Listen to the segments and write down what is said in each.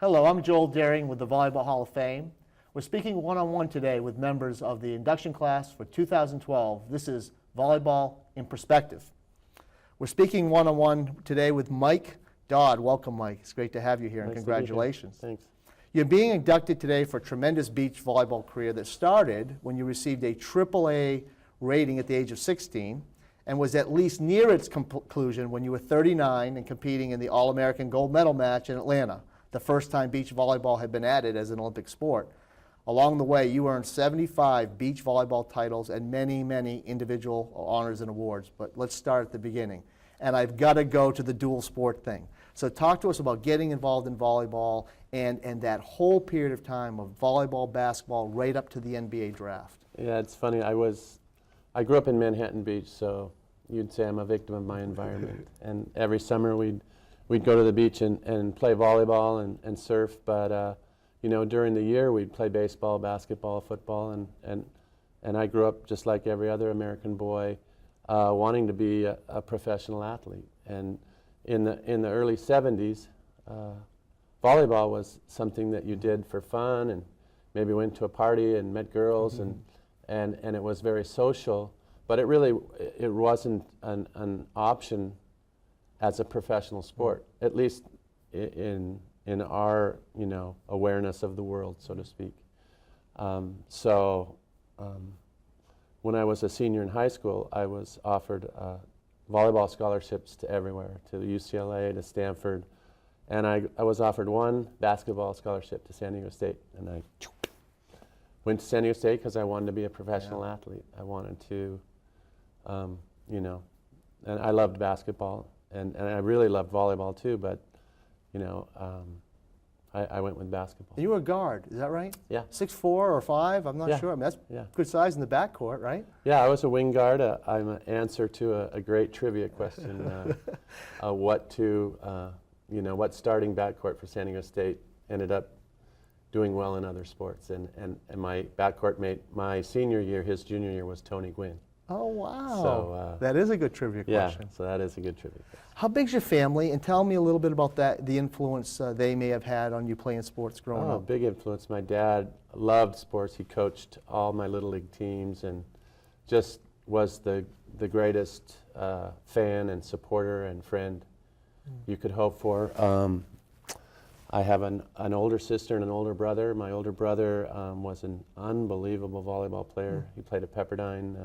Hello, I'm Joel Daring with the Volleyball Hall of Fame. We're speaking one-on-one today with members of the induction class for 2012. This is Volleyball in Perspective. We're speaking one-on-one today with Mike Dodd. Welcome, Mike. It's great to have you here, and congratulations. Thanks. You're being inducted today for a tremendous beach volleyball career that started when you received a AAA rating at the age of 16 and was at least near its conclusion when you were 39 and competing in the All-American gold medal match in Atlanta, the first time beach volleyball had been added as an Olympic sport. Along the way, you earned 75 beach volleyball titles and many, many individual honors and awards. But let's start at the beginning. And I've got to go to the dual sport thing. So talk to us about getting involved in volleyball and that whole period of time of volleyball, basketball, right up to the NBA draft. Yeah, it's funny. I grew up in Manhattan Beach, so you'd say I'm a victim of my environment. And every summer we'd go to the beach and play volleyball and surf. But you know, during the year we'd play baseball, basketball, football, and I grew up just like every other American boy, wanting to be a professional athlete. And in the early 70s, volleyball was something that you did for fun, and maybe went to a party and met girls, and it was very social. But it wasn't an option as a professional sport, at least in our awareness of the world, so to speak. When I was a senior in high school, I was offered volleyball scholarships to everywhere, to UCLA, to Stanford, and I was offered one basketball scholarship to San Diego State, and I went to San Diego State because I wanted to be a professional athlete. I wanted to, and I loved basketball, and I really loved volleyball too, but I went with basketball. You were a guard, is that right? Yeah. 6'4" or 5", I'm not sure. I mean, that's good size in the backcourt, right? Yeah, I was a wing guard. I'm an answer to a great trivia question. What starting backcourt for San Diego State ended up doing well in other sports. And my backcourt mate, my senior year, his junior year, was Tony Gwynn. Oh, wow. So, that is a good trivia question. Yeah, so that is a good trivia question. How big's your family? And tell me a little bit about the influence they may have had on you playing sports growing up. Big influence. My dad loved sports. He coached all my Little League teams and just was the greatest fan and supporter and friend you could hope for. I have an older sister and an older brother. My older brother was an unbelievable volleyball player. He played at Pepperdine.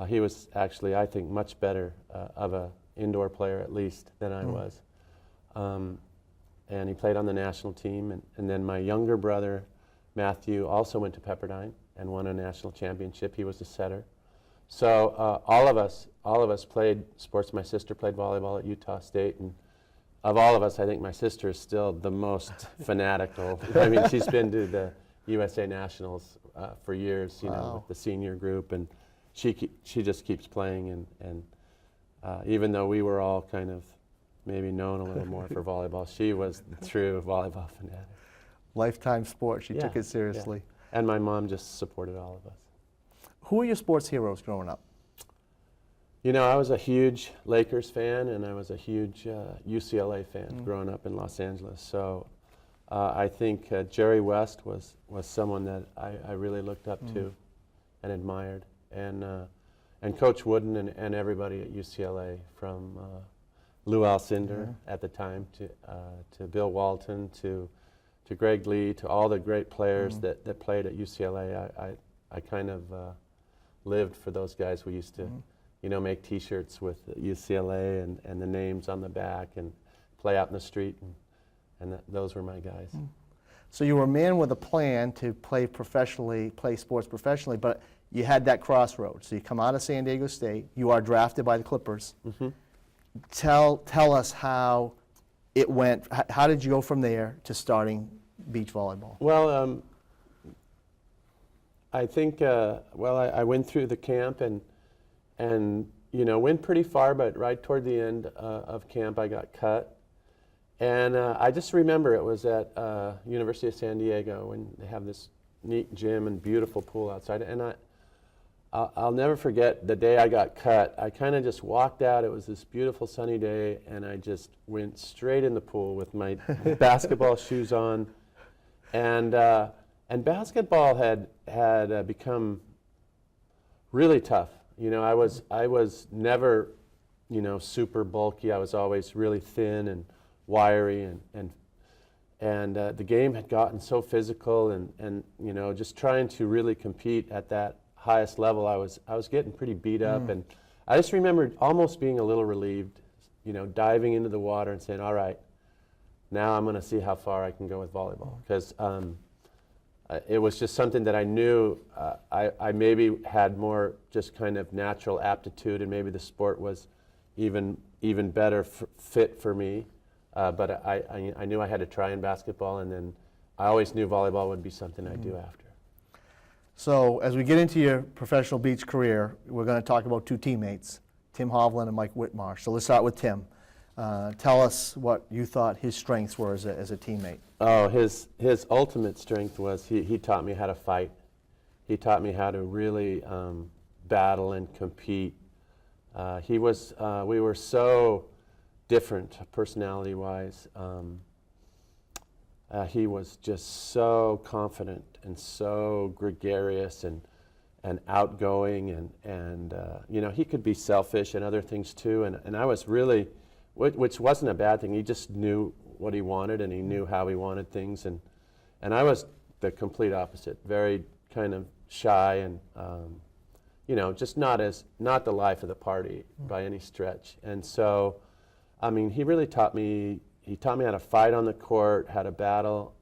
He was actually, I think, much better of an indoor player, at least, than I was. And he played on the national team. And then my younger brother, Matthew, also went to Pepperdine and won a national championship. He was a setter. So all of us played sports. My sister played volleyball at Utah State. And of all of us, I think my sister is still the most fanatical. I mean, she's been to the USA Nationals for years, with the senior group. And she just keeps playing, and even though we were all kind of maybe known a little more for volleyball, she was the true volleyball fanatic. Lifetime sport. She took it seriously. Yeah. And my mom just supported all of us. Who are your sports heroes growing up? I was a huge Lakers fan, and I was a huge UCLA fan growing up in Los Angeles. So I think Jerry West was someone that I really looked up to and admired. And Coach Wooden and everybody at UCLA, from Lou Alcindor at the time to Bill Walton to Greg Lee, to all the great players that played at UCLA. I kind of lived for those guys. We used to make T-shirts with UCLA and the names on the back and play out in the street, and those were my guys. So you were a man with a plan to play sports professionally, but you had that crossroad. So you come out of San Diego State, you are drafted by the Clippers. Tell us how it went. How did you go from there to starting beach volleyball? Well, I think, I went through the camp and went pretty far, but right toward the end of camp I got cut. And I just remember it was at University of San Diego, and they have this neat gym and beautiful pool outside. And I'll never forget the day I got cut. I kind of just walked out. It was this beautiful sunny day, and I just went straight in the pool with my basketball shoes on. And basketball had become really tough. You know, I was never, you know, super bulky. I was always really thin and wiry, and the game had gotten so physical, and you know, just trying to really compete at that highest level, I was getting pretty beat up, and I just remember almost being a little relieved, you know, diving into the water and saying, all right, now I'm going to see how far I can go with volleyball, because it was just something that I knew I maybe had more just kind of natural aptitude, and maybe the sport was even better fit for me, but I knew I had to try in basketball, and then I always knew volleyball would be something I'd do after. So as we get into your professional beach career, we're going to talk about two teammates, Tim Hovland and Mike Whitmarsh. So let's start with Tim. Tell us what you thought his strengths were as a teammate. Oh, his ultimate strength was he taught me how to fight. He taught me how to really battle and compete. We were so different personality-wise. He was just so confident and so gregarious and outgoing, and you know, he could be selfish and other things too, and I was really, which wasn't a bad thing. He just knew what he wanted, and he knew how he wanted things, and I was the complete opposite, very kind of shy, and you know, just not the life of the party by any stretch. And so, I mean, he really taught me. He taught me how to fight on the court, how to battle,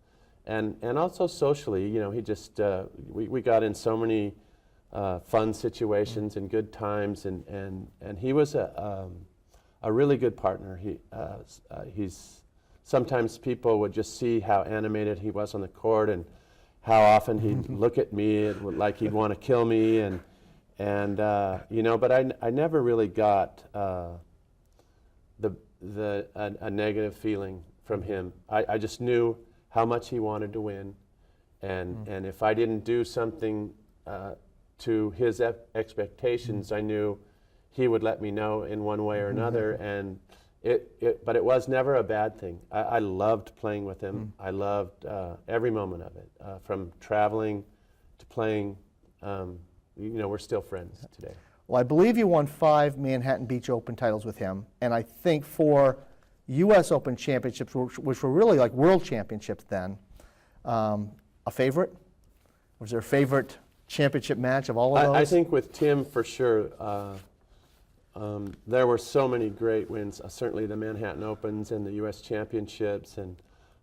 and also socially. You know, he just we got in so many fun situations and good times, and he was a really good partner. He's sometimes people would just see how animated he was on the court, and how often he'd look at me like he'd want to kill me, and you know, but I never really got a negative feeling from him. I just knew how much he wanted to win, and if I didn't do something to his expectations, I knew he would let me know in one way or another, and but it was never a bad thing. I loved playing with him. I loved every moment of it, from traveling to playing. You know, we're still friends today. Well, I believe you won 5 Manhattan Beach Open titles with him, and I think 4 U.S. Open championships, which were really like world championships then. A favorite? Was there a favorite championship match of all of those? I think with Tim, for sure, there were so many great wins. Certainly the Manhattan Opens and the U.S. Championships, and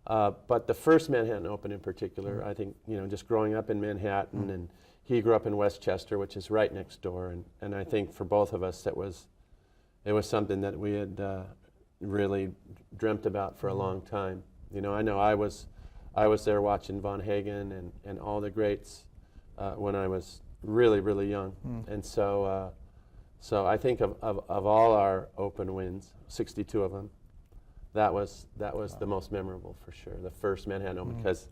but the first Manhattan Open in particular, I think, you know, just growing up in Manhattan, and he grew up in Westchester, which is right next door, and I think for both of us it was something that we had really dreamt about for a long time. You know I was there watching Von Hagen and all the greats when I was really, really young, and so I think of all our Open wins, 62 of them, that was the most memorable for sure. The first Manhattan Open, because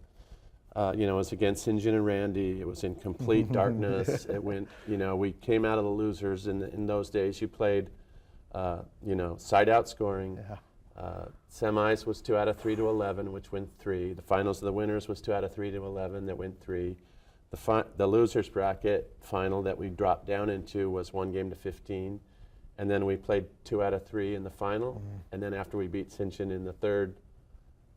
you know, it was against St. John and Randy. It was in complete darkness. It went, you know, we came out of the losers in those days. You played, you know, side-out scoring. Yeah. Semis was 2 out of 3 to 11, which went 3. The finals of the winners was 2 out of 3 to 11, that went 3. The losers bracket final that we dropped down into was 1 game to 15, and then we played 2 out of 3 in the final, and then after we beat St. John in the third,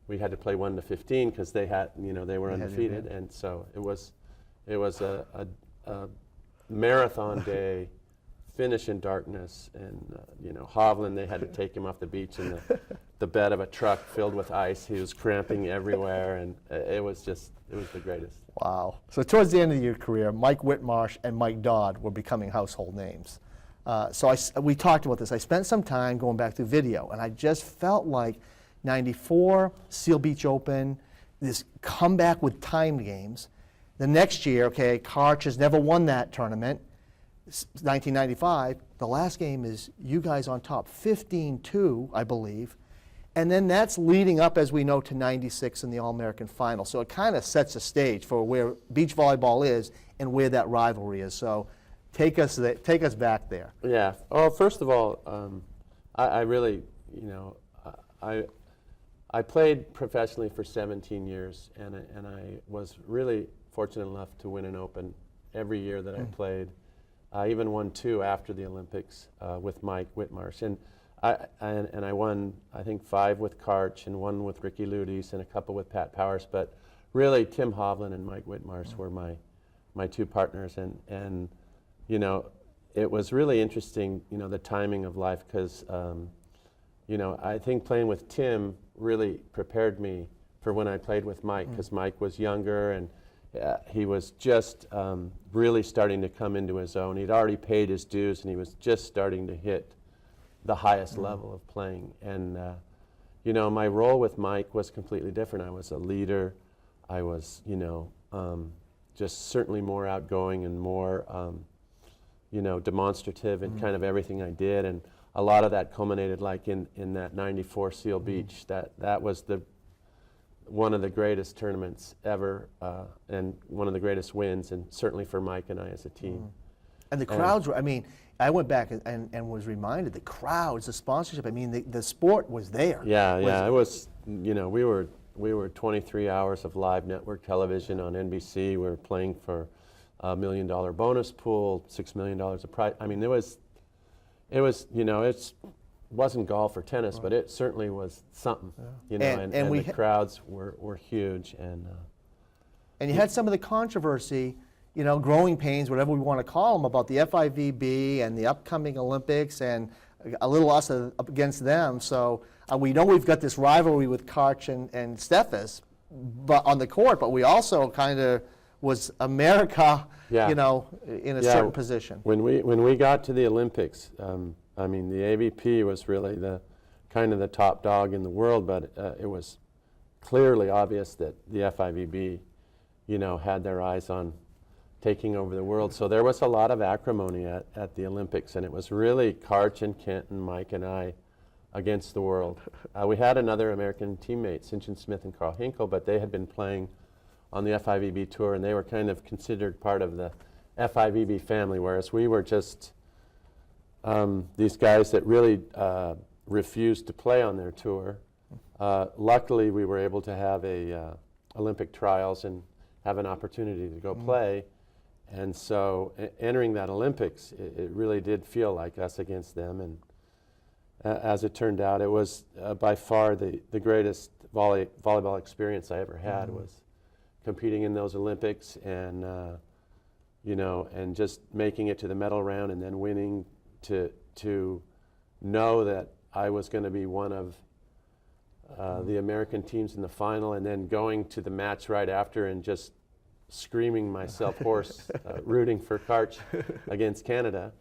we had to play 1 to 15 because they had, you know, they were undefeated, and so it was a marathon day, finish in darkness, and you know, Hovland, they had to take him off the beach in the bed of a truck filled with ice. He was cramping everywhere, and it was the greatest. Wow. So towards the end of your career, Mike Whitmarsh and Mike Dodd were becoming household names. So we talked about this. I spent some time going back through video, and I just felt like 94, Seal Beach Open, this comeback with timed games. The next year, okay, Karch has never won that tournament. 1995, the last game is you guys on top, 15-2, I believe. And then that's leading up, as we know, to 96 in the All-American Final. So it kind of sets a stage for where beach volleyball is and where that rivalry is. So Take us back there. Yeah. Oh, first of all, I really, I played professionally for 17 years, and I was really fortunate enough to win an Open every year that I played. I even won 2 after the Olympics with Mike Whitmarsh, and I won, I think, 5 with Karch and 1 with Ricky Ludes and a couple with Pat Powers. But really, Tim Hovland and Mike Whitmarsh were my 2 partners, and it was really interesting, the timing of life, because I think playing with Tim really prepared me for when I played with Mike, because Mike was younger and he was just really starting to come into his own. He'd already paid his dues and he was just starting to hit the highest level of playing. And my role with Mike was completely different. I was a leader. I was just certainly more outgoing and more demonstrative in kind of everything I did. And a lot of that culminated like in that 94 Seal Beach. That was one of the greatest tournaments ever, and one of the greatest wins, and certainly for Mike and I as a team. And the crowds were, I went back and was reminded, the crowds, the sponsorship, the sport was there. Yeah, it was, we were 23 hours of live network television on NBC. We were playing for $1 million bonus pool, $6 million of prize. It wasn't golf or tennis, but it certainly was something, and the crowds were huge. And you had some of the controversy, growing pains, whatever we want to call them, about the FIVB and the upcoming Olympics, and a little us against them. So we know we've got this rivalry with Karch and Steffes, but on the court, but we also kind of was America, in a certain position. When we got to the Olympics, the AVP was really the kind of the top dog in the world, but it was clearly obvious that the FIVB, had their eyes on taking over the world. So there was a lot of acrimony at the Olympics, and it was really Karch and Kent and Mike and I against the world. We had another American teammate, Sinchen Smith and Carl Hinkle, but they had been playing on the FIVB tour, and they were kind of considered part of the FIVB family, whereas we were just these guys that really refused to play on their tour. Luckily, we were able to have Olympic trials and have an opportunity to go play. And so entering that Olympics, it really did feel like us against them. And as it turned out, it was by far the greatest volleyball experience I ever had, was competing in those Olympics and, and just making it to the medal round and then winning, to know that I was going to be one of the American teams in the final, and then going to the match right after and just screaming myself hoarse, rooting for Karch against Canada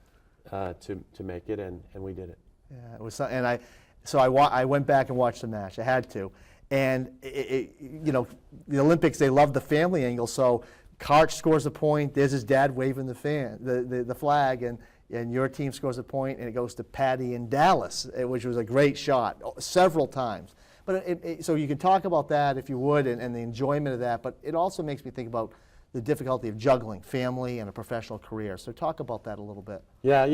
to make it, and we did it. Yeah, it was, and I went back and watched the match. I had to, and the Olympics, they love the family angle. So Karch scores a point. There's his dad waving the flag, and your team scores a point, and it goes to Patty in Dallas, which was a great shot several times. But so you can talk about that if you would, and the enjoyment of that, but it also makes me think about the difficulty of juggling family and a professional career. So talk about that a little bit. Yeah,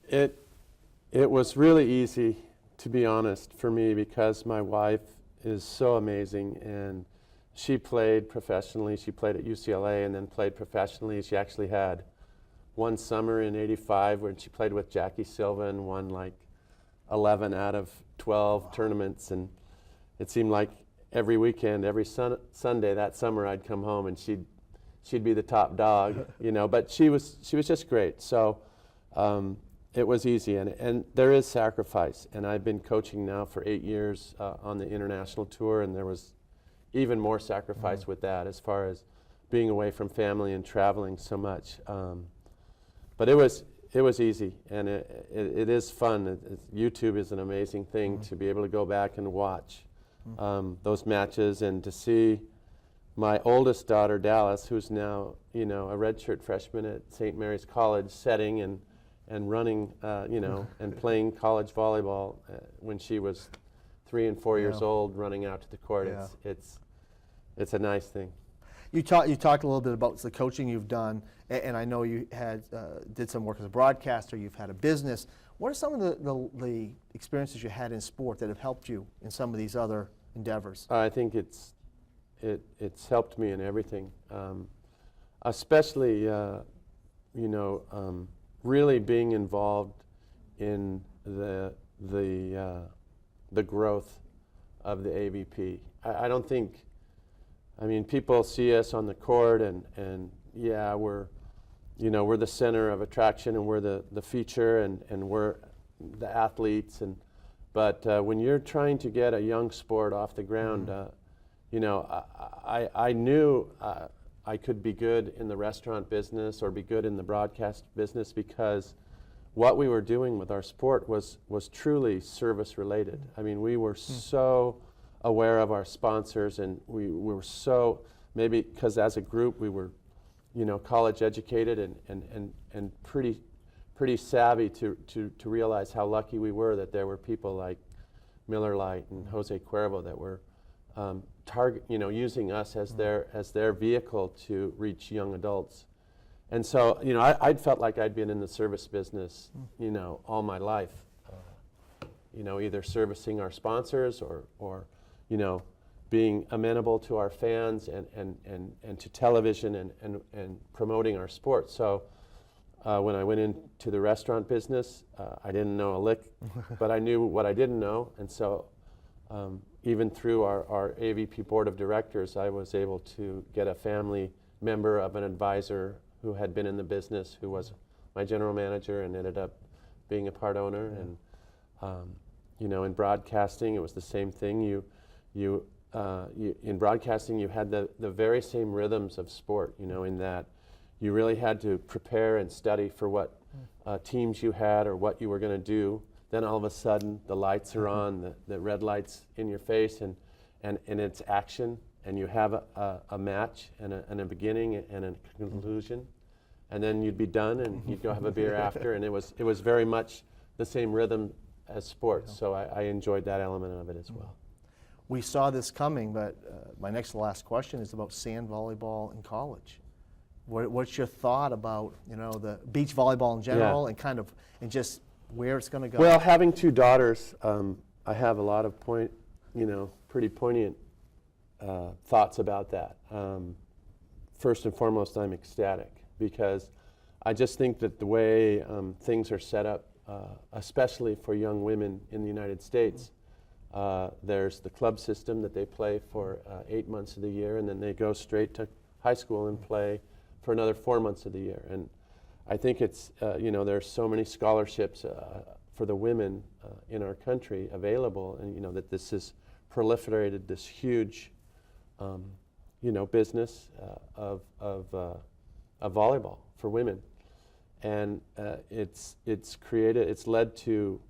it was really easy, to be honest, for me, because my wife is so amazing, and she played professionally. She played at UCLA and then played professionally. She actually had one summer in '85 when she played with Jackie Silva and won like 11 out of 12 tournaments, and it seemed like every weekend, every Sunday that summer, I'd come home and she'd be the top dog, But she was just great. So it was easy, and there is sacrifice. And I've been coaching now for 8 years on the international tour, and there was even more sacrifice with that, as far as being away from family and traveling so much. But it was easy, and it is fun. YouTube is an amazing thing to be able to go back and watch those matches, and to see my oldest daughter, Dallas, who's now a redshirt freshman at St. Mary's College, setting and running, and playing college volleyball when she was 3 and 4 years old, running out to the court. Yeah. It's a nice thing. You talked a little bit about the coaching you've done, and I know you did some work as a broadcaster. You've had a business. What are some of the experiences you had in sport that have helped you in some of these other endeavors? I think it's helped me in everything, especially really being involved in the growth of the AVP. I don't think. I mean, people see us on the court, and yeah, we're the center of attraction, and we're the feature, and we're the athletes, but when you're trying to get a young sport off the ground, I knew I could be good in the restaurant business or be good in the broadcast business, because what we were doing with our sport was truly service related. I mean, we were so aware of our sponsors, and we were so, maybe because as a group we were, college educated and pretty savvy to realize how lucky we were that there were people like Miller Lite and Jose Cuervo that were using us as their vehicle to reach young adults. And so, I'd felt like I'd been in the service business, all my life, either servicing our sponsors or being amenable to our fans and to television and promoting our sport. So when I went into the restaurant business, I didn't know a lick, but I knew what I didn't know. And so even through our AVP board of directors, I was able to get a family member of an advisor who had been in the business, who was my general manager and ended up being a part owner. And in broadcasting, it was the same thing. In broadcasting, you had the very same rhythms of sport, in that you really had to prepare and study for what teams you had or what you were going to do. Then all of a sudden, the lights are on, the red lights in your face, and it's action, and you have a match and a beginning and a conclusion, and then you'd be done, and you'd go have a beer after, and it was very much the same rhythm as sports. So I enjoyed that element of it as well. We saw this coming, but my next to last question is about sand volleyball in college. What's your thought about the beach volleyball in general, and just where it's going to go? Well, having two daughters, I have a lot of pretty poignant thoughts about that. First and foremost, I'm ecstatic because I just think that the way things are set up, especially for young women in the United States, there's the club system that they play for 8 months of the year, and then they go straight to high school and play for another 4 months of the year. And I think it's, there's so many scholarships for the women in our country available, and that this has proliferated this huge, business of volleyball for women, and it's led to,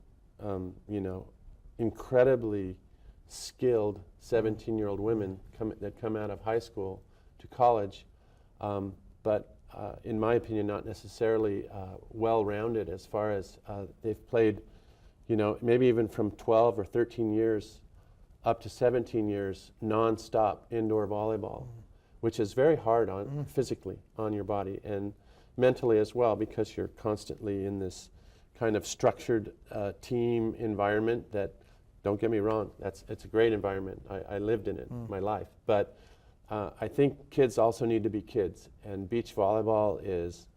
incredibly skilled 17-year-old women that come out of high school to college, but in my opinion, not necessarily well-rounded as far as they've played, maybe even from 12 or 13 years up to 17 years non-stop indoor volleyball, which is very hard on physically on your body and mentally as well, because you're constantly in this kind of structured team environment that, don't get me wrong, it's a great environment. I lived in it my life. But I think kids also need to be kids, and beach volleyball is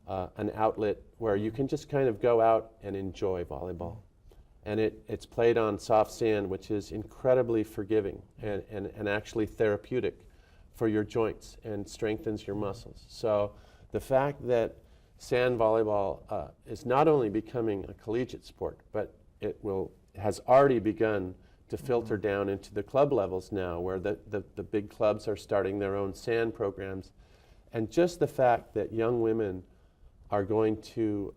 an outlet where you can just kind of go out and enjoy volleyball. And it's played on soft sand, which is incredibly forgiving and actually therapeutic for your joints and strengthens your muscles. So the fact that sand volleyball is not only becoming a collegiate sport, but it has already begun to filter down into the club levels now, where the big clubs are starting their own sand programs. And just the fact that young women are going to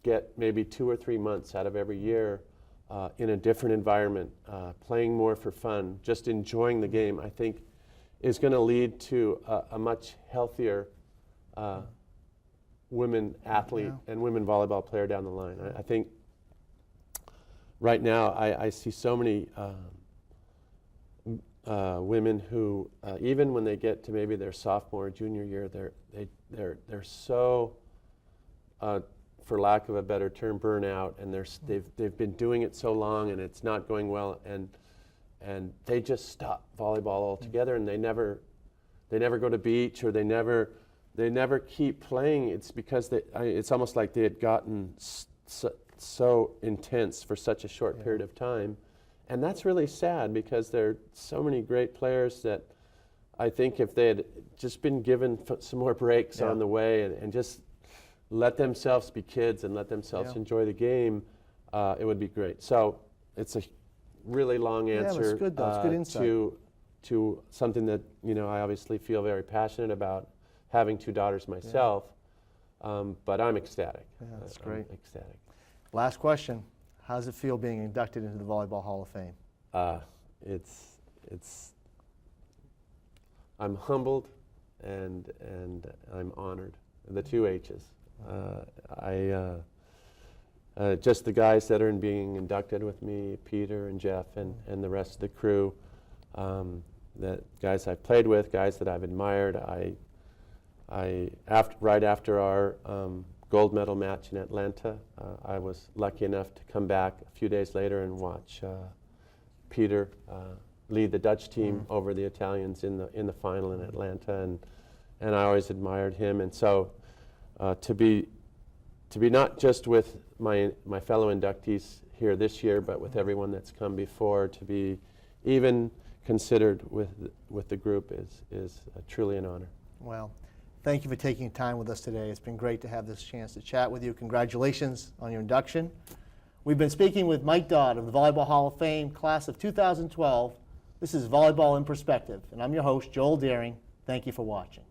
get maybe 2 or 3 months out of every year in a different environment, playing more for fun, just enjoying the game, I think is going to lead to a much healthier women athlete and women volleyball player down the line. I think right now I see so many women who, even when they get to maybe their sophomore or junior year, they're so, for lack of a better term, burnout, and they've been doing it so long, and it's not going well, and they just stop volleyball altogether, and they never go to beach, or they never keep playing. It's because it's almost like they had gotten so intense for such a short period of time. And that's really sad, because there are so many great players that I think if they had just been given some more breaks on the way, and just let themselves be kids and let themselves enjoy the game, it would be great. So it's a really long answer it's good, though. It's good insight. to something that I obviously feel very passionate about, having 2 daughters myself, but I'm ecstatic. Yeah, that's great. I'm ecstatic. Last question. How does it feel being inducted into the Volleyball Hall of Fame? I'm humbled and I'm honored. The 2 H's. Just the guys that are being inducted with me, Peter and Jeff and the rest of the crew, that guys I've played with, guys that I've admired. Right after our gold medal match in Atlanta, I was lucky enough to come back a few days later and watch Peter lead the Dutch team over the Italians in the final in Atlanta, and I always admired him. And so to be not just with my fellow inductees here this year, but with everyone that's come before, to be even considered with the group is truly an honor. Well, thank you for taking time with us today. It's been great to have this chance to chat with you. Congratulations on your induction. We've been speaking with Mike Dodd of the Volleyball Hall of Fame, class of 2012. This is Volleyball in Perspective, and I'm your host, Joel Deering. Thank you for watching.